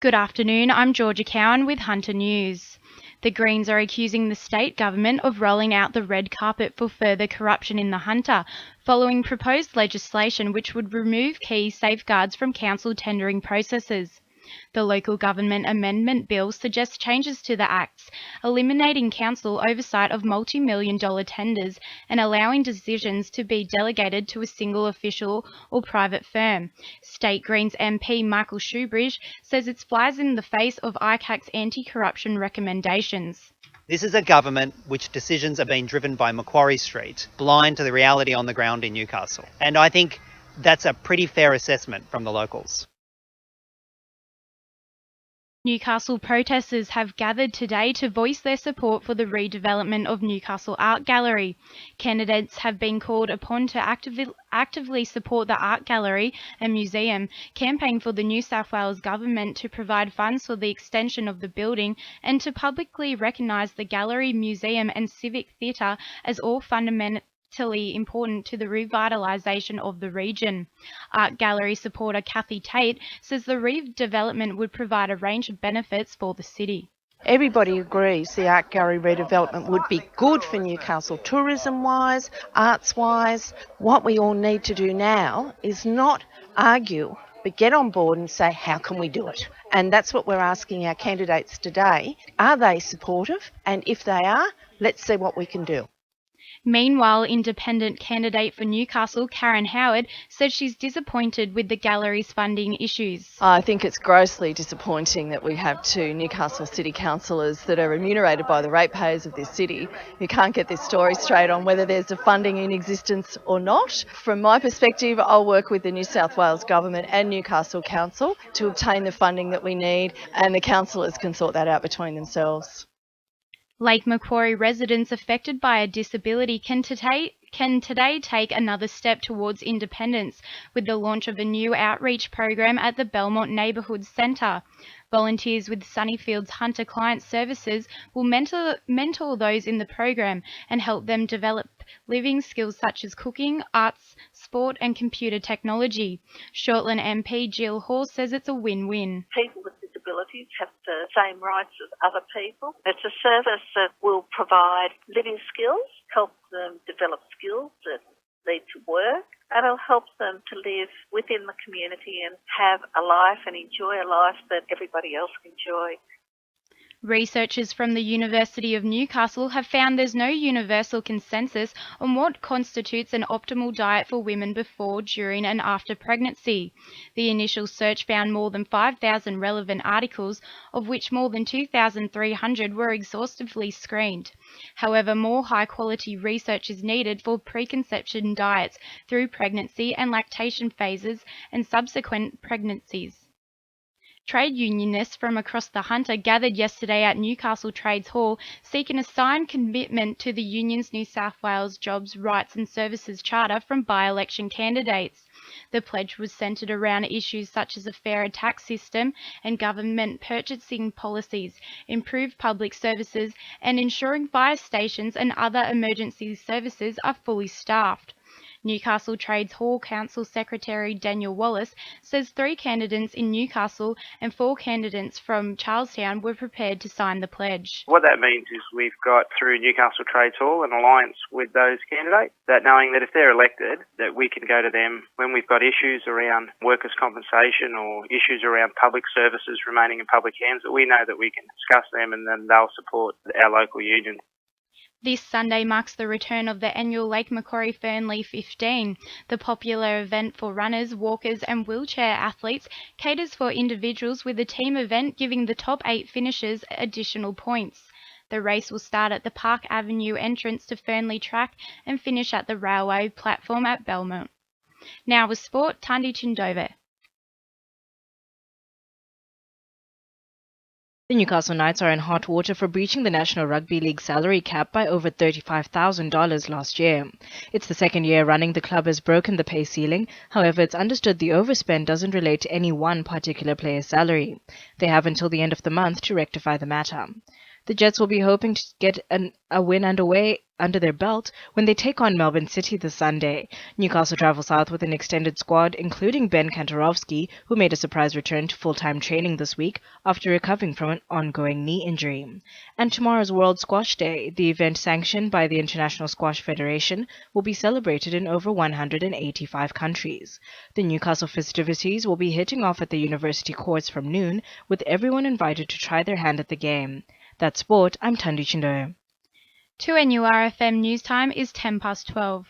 Good afternoon, I'm Jorja Cowan with Hunter News. The Greens are accusing the state government of rolling out the red carpet for further corruption in the Hunter, following proposed legislation which would remove key safeguards from council tendering processes. The Local Government Amendment Bill suggests changes to the Acts, eliminating council oversight of multi-million-dollar tenders and allowing decisions to be delegated to a single official or private firm. State Greens MP Michael Shoebridge says it flies in the face of ICAC's anti-corruption recommendations. This is a government which decisions are being driven by Macquarie Street, blind to the reality on the ground in Newcastle. And I think that's a pretty fair assessment from the locals. Newcastle protesters have gathered today to voice their support for the redevelopment of Newcastle Art Gallery. Candidates have been called upon to actively support the art gallery and museum, campaign for the New South Wales government to provide funds for the extension of the building, and to publicly recognise the gallery, museum and civic theatre as all fundamentally important to the revitalisation of the region. Art Gallery supporter Kathy Tate says the redevelopment would provide a range of benefits for the city. Everybody agrees the art gallery redevelopment would be good for Newcastle tourism-wise, arts-wise. What we all need to do now is not argue, but get on board and say, how can we do it? And that's what we're asking our candidates today. Are they supportive? And if they are, let's see what we can do. Meanwhile, independent candidate for Newcastle, Karen Howard, says she's disappointed with the gallery's funding issues. I think it's grossly disappointing that we have two Newcastle City councillors that are remunerated by the ratepayers of this city who can't get this story straight on whether there's a funding in existence or not. From my perspective, I'll work with the New South Wales Government and Newcastle Council to obtain the funding that we need, and the councillors can sort that out between themselves. Lake Macquarie residents affected by a disability can today take another step towards independence with the launch of a new outreach program at the Belmont Neighbourhood Centre. Volunteers with Sunnyfield's Hunter Client Services will mentor those in the program and help them develop living skills such as cooking, arts, sport and computer technology. Shortland MP Jill Hall says it's a win-win. People with disabilities have the same rights as other people. It's a service that will provide living skills, help them develop skills that lead to work, and it'll help them to live within the community and have a life and enjoy a life that everybody else can enjoy. Researchers from the University of Newcastle have found there's no universal consensus on what constitutes an optimal diet for women before, during and after pregnancy. The initial search found more than 5,000 relevant articles, of which more than 2,300 were exhaustively screened. However, more high-quality research is needed for preconception diets through pregnancy and lactation phases and subsequent pregnancies. Trade unionists from across the Hunter gathered yesterday at Newcastle Trades Hall seeking a signed commitment to the union's New South Wales Jobs, Rights and Services Charter from by-election candidates. The pledge was centred around issues such as a fairer tax system and government purchasing policies, improved public services and ensuring fire stations and other emergency services are fully staffed. Newcastle Trades Hall Council Secretary Daniel Wallace says 3 candidates in Newcastle and 4 candidates from Charlestown were prepared to sign the pledge. What that means is we've got through Newcastle Trades Hall an alliance with those candidates, that knowing that if they're elected, that we can go to them when we've got issues around workers' compensation or issues around public services remaining in public hands, that we know that we can discuss them and then they'll support our local union. This Sunday marks the return of the annual Lake Macquarie Fernley 15. The popular event for runners, walkers and wheelchair athletes caters for individuals with a team event, giving the top 8 finishers additional points. The race will start at the Park Avenue entrance to Fernley Track and finish at the railway platform at Belmont. Now with sport, Tandi Chindove. The Newcastle Knights are in hot water for breaching the National Rugby League salary cap by over $35,000 last year. It's the second year running the club has broken the pay ceiling. However, it's understood the overspend doesn't relate to any one particular player's salary. They have until the end of the month to rectify the matter. The Jets will be hoping to get a win under their belt when they take on Melbourne City this Sunday. Newcastle travel south with an extended squad, including Ben Kantarovski, who made a surprise return to full-time training this week after recovering from an ongoing knee injury. And tomorrow's World Squash Day, the event sanctioned by the International Squash Federation, will be celebrated in over 185 countries. The Newcastle festivities will be hitting off at the university courts from noon, with everyone invited to try their hand at the game. That's sport. I'm Tandu Chindo. 2NURFM news time is 12:10.